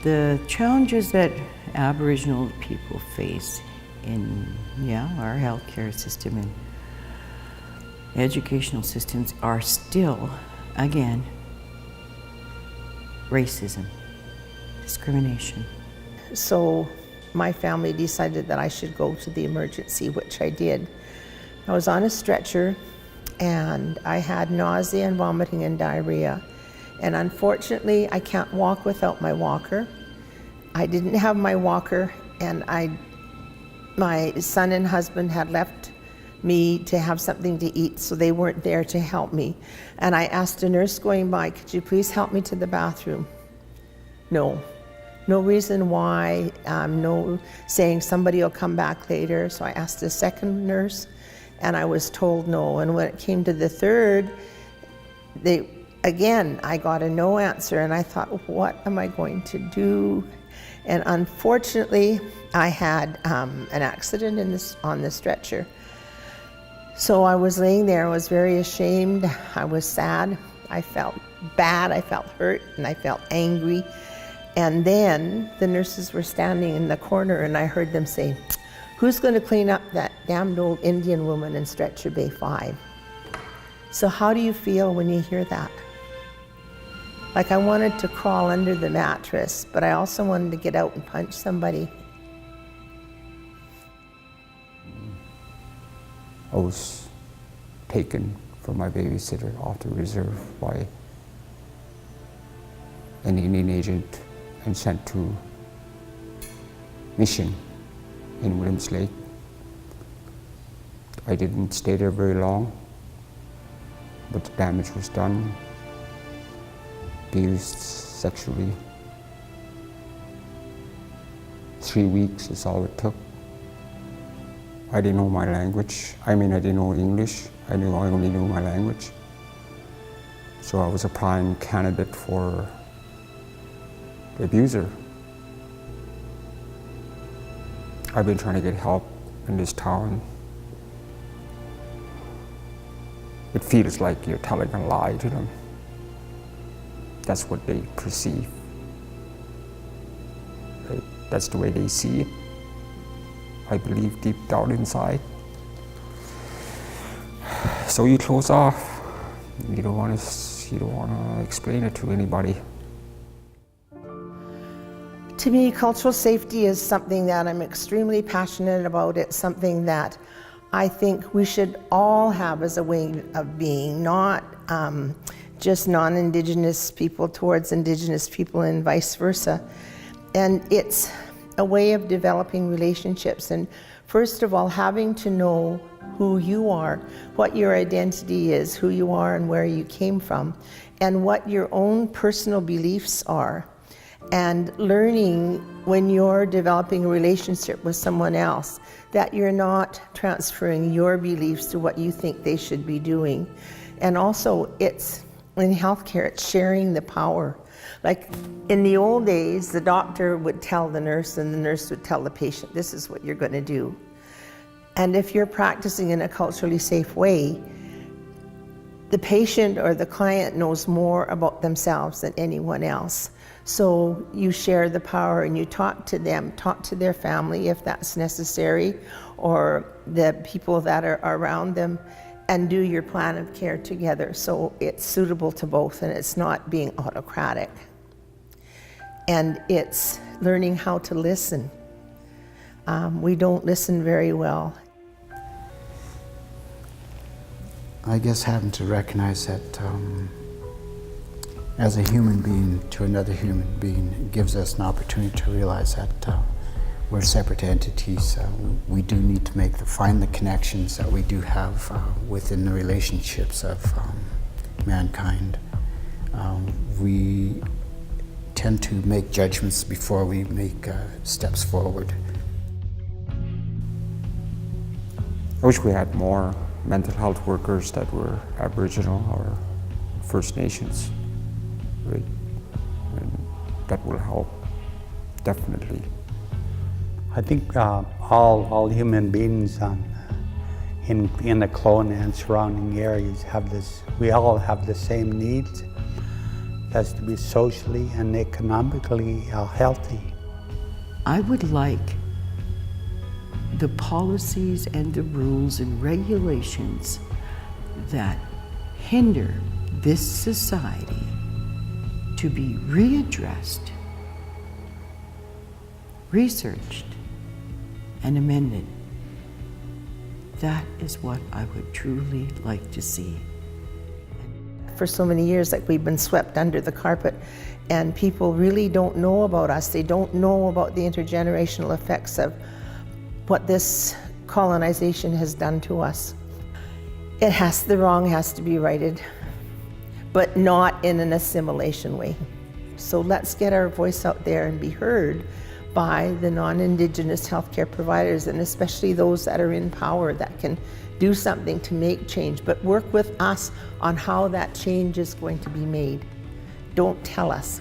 The challenges that Aboriginal people face in our healthcare system and educational systems are still, again, racism, discrimination. So my family decided that I should go to the emergency, which I did. I was on a stretcher and I had nausea and vomiting and diarrhea. And unfortunately, I can't walk without my walker. I didn't have my walker, and my son and husband had left me to have something to eat, so they weren't there to help me. And I asked a nurse going by, could you please help me to the bathroom? No. No reason why, no saying somebody will come back later. So I asked a second nurse, and I was told no. And when it came to the third, again, I got a no answer, and I thought, what am I going to do? And unfortunately, I had an accident on the stretcher. So I was laying there, I was very ashamed, I was sad, I felt bad, I felt hurt, and I felt angry. And then the nurses were standing in the corner, and I heard them say, who's going to clean up that damned old Indian woman in Stretcher Bay 5? So how do you feel when you hear that? Like, I wanted to crawl under the mattress, but I also wanted to get out and punch somebody. I was taken from my babysitter off the reserve by an Indian agent and sent to mission in Williams Lake. I didn't stay there very long, but the damage was done. Abused sexually. 3 weeks is all it took. I didn't know my language. I didn't know English. I only knew my language. So I was a prime candidate for the abuser. I've been trying to get help in this town. It feels like you're telling a lie to them. That's what they perceive. That's the way they see it. I believe deep down inside. So you close off. You don't want to explain it to anybody. To me, cultural safety is something that I'm extremely passionate about. It's something that I think we should all have as a way of being, not just non-Indigenous people towards Indigenous people and vice versa. And it's a way of developing relationships, and first of all, having to know who you are, what your identity is, who you are and where you came from, and what your own personal beliefs are. And learning when you're developing a relationship with someone else that you're not transferring your beliefs to what you think they should be doing. And also, it's in healthcare, it's sharing the power. Like in the old days, the doctor would tell the nurse and the nurse would tell the patient, this is what you're going to do. And if you're practicing in a culturally safe way, the patient or the client knows more about themselves than anyone else. So you share the power and you talk to them, talk to their family if that's necessary, or the people that are around them, and do your plan of care together so it's suitable to both and it's not being autocratic. And it's learning how to listen. We don't listen very well. I guess having to recognize that as a human being to another human being gives us an opportunity to realize that we're separate entities. We do need to find the connections that we do have within the relationships of mankind. We tend to make judgments before we make steps forward. I wish we had more mental health workers that were Aboriginal or First Nations, right? And that will help, definitely. I think all human beings in the Kelowna and surrounding areas we all have the same needs. has to be socially and economically healthy. I would like the policies and the rules and regulations that hinder this society to be readdressed, researched, and amended. That is what I would truly like to see. For so many years, like, we've been swept under the carpet, and people really don't know about us. They don't know about the intergenerational effects of what this colonization has done to us. The wrong has to be righted, but not in an assimilation way. So let's get our voice out there and be heard by the non-Indigenous healthcare providers, and especially those that are in power that can do something to make change, but work with us on how that change is going to be made. Don't tell us.